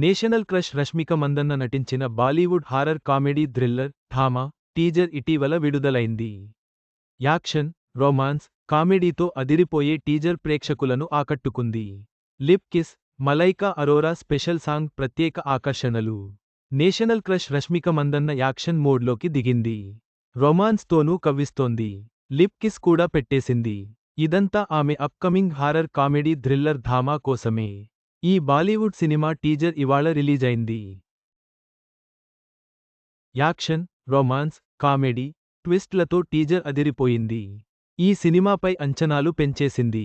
National crush Rashmika Mandanna నటించిన Bollywood horror comedy thriller Thamma teaser ఇటీవల విడుదలైంది. యాక్షన్, రొమాన్స్, కామెడీతో అదిరిపోయే టీజర్ ప్రేక్షకులను ఆకట్టుకుంది. Lip kiss, Malaika Arora special song ప్రత్యేక ఆకర్షణలు. National crush Rashmika Mandanna action మోడ్లోకి దిగింది. రొమాన్స్ తోనూ కవ్విస్తోంది. లిప్ కిస్ కూడా పెట్టేసింది. ఇదంతా ఆమె అప్కమింగ్ హారర్ కామెడీ థ్రిల్లర్ ధామా కోసమే. ఈ బాలీవుడ్ సినిమా టీజర్ ఇవాళ రిలీజైంది. యాక్షన్, రొమాన్స్, కామెడీ, ట్విస్ట్లతో టీజర్ అదిరిపోయింది. ఈ సినిమాపై అంచనాలు పెంచేసింది.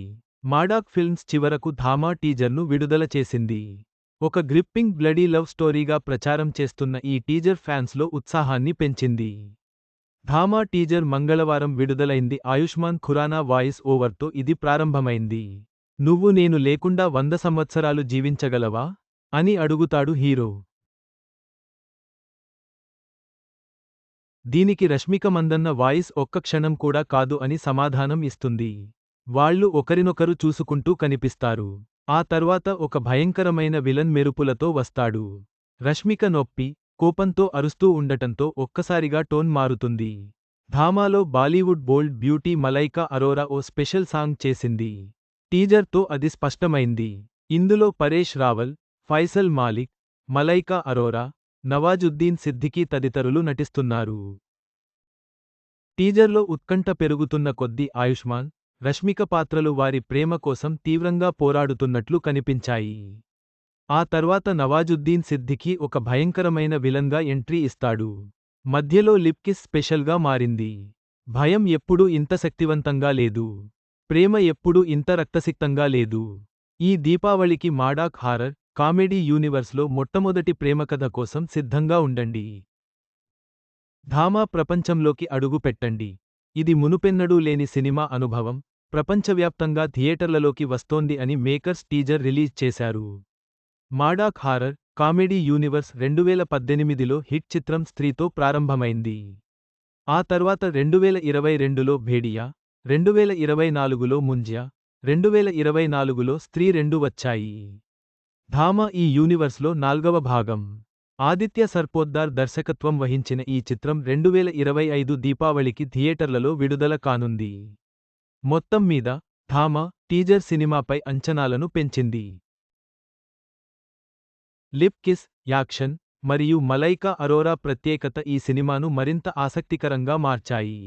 మాడాక్ ఫిల్మ్స్ చివరకు ధామా టీజర్ను విడుదల చేసింది. ఒక గ్రిప్పింగ్ బ్లడీ లవ్ స్టోరీగా ప్రచారం చేస్తున్న ఈ టీజర్ ఫ్యాన్స్లో ఉత్సాహాన్ని పెంచింది. ధామా టీజర్ మంగళవారం విడుదలైంది. ఆయుష్మాన్ ఖురానా వాయిస్ ఓవర్తో ఇది ప్రారంభమైంది. నువ్వు నేను లేకుండా 100 సంవత్సరాలు జీవించగలవా అని అడుగుతాడు హీరో. దీనికి రష్మిక మందన్న వాయిస్ ఒక్క క్షణం కూడా కాదు అని సమాధానం ఇస్తుంది. వాళ్ళు ఒకరినొకరు చూసుకుంటూ కనిపిస్తారు. ఆ తర్వాత ఒక భయంకరమైన విలన్ మెరుపులతో వస్తాడు. రష్మిక నొప్పి, కోపంతో అరుస్తూ ఉండటంతో ఒక్కసారిగా టోన్ మారుతుంది. ధామాలో బాలీవుడ్ బోల్డ్ బ్యూటీ మలైకా అరోరా ఓ స్పెషల్ సాంగ్ చేసింది. టీజర్తో అది స్పష్టమైంది. ఇందులో పరేష్ రావల్, ఫైసల్ మాలిక్, మలైకా అరోరా, నవాజుద్దీన్ సిద్దికీ తదితరులు నటిస్తున్నారు. టీజర్లో ఉత్కంఠ పెరుగుతున్న కొద్దీ ఆయుష్మాన్, రష్మిక పాత్రలు వారి ప్రేమ కోసం తీవ్రంగా పోరాడుతున్నట్లు కనిపించాయి. ఆ తర్వాత నవాజుద్దీన్ సిద్దికీ ఒక భయంకరమైన విలన్గా ఎంట్రీ ఇస్తాడు. మధ్యలో లిప్ కిస్ స్పెషల్గా మారింది. భయం ఎప్పుడూ ఇంత శక్తివంతంగా లేదు. ప్రేమ ఎప్పుడూ ఇంత రక్తసిక్తంగా లేదు. ఈ దీపావళికి మాడాక్ హారర్ కామెడీ యూనివర్స్లో మొట్టమొదటి ప్రేమకథ కోసం సిద్ధంగా ఉండండి. ధామా ప్రపంచంలోకి అడుగు పెట్టండి. ఇది మునుపెన్నడూ లేని సినిమా అనుభవం ప్రపంచవ్యాప్తంగా థియేటర్లలోకి వస్తోంది అని మేకర్స్ టీజర్ రిలీజ్ చేశారు. మాడాక్ హారర్ కామెడీ యూనివర్స్ 2018లో హిట్ చిత్రం స్త్రీతో ప్రారంభమైంది. ఆ తర్వాత 2022లో భేడియా, 2024లో ముంజ్యా, 2024లో స్త్రీ 2 వచ్చాయి. ధామా ఈ యూనివర్స్లో 4వ భాగం. ఆదిత్య సర్పోద్దార్ దర్శకత్వం వహించిన ఈ చిత్రం 2025 దీపావళికి థియేటర్లలో విడుదల కానుంది. మొత్తం మీద ధామా టీజర్ సినిమాపై అంచనాలను పెంచింది. లిప్ కిస్, యాక్షన్, మరియు మలైకా అరోరా ప్రత్యేకత ఈ సినిమాను మరింత ఆసక్తికరంగా మార్చాయి.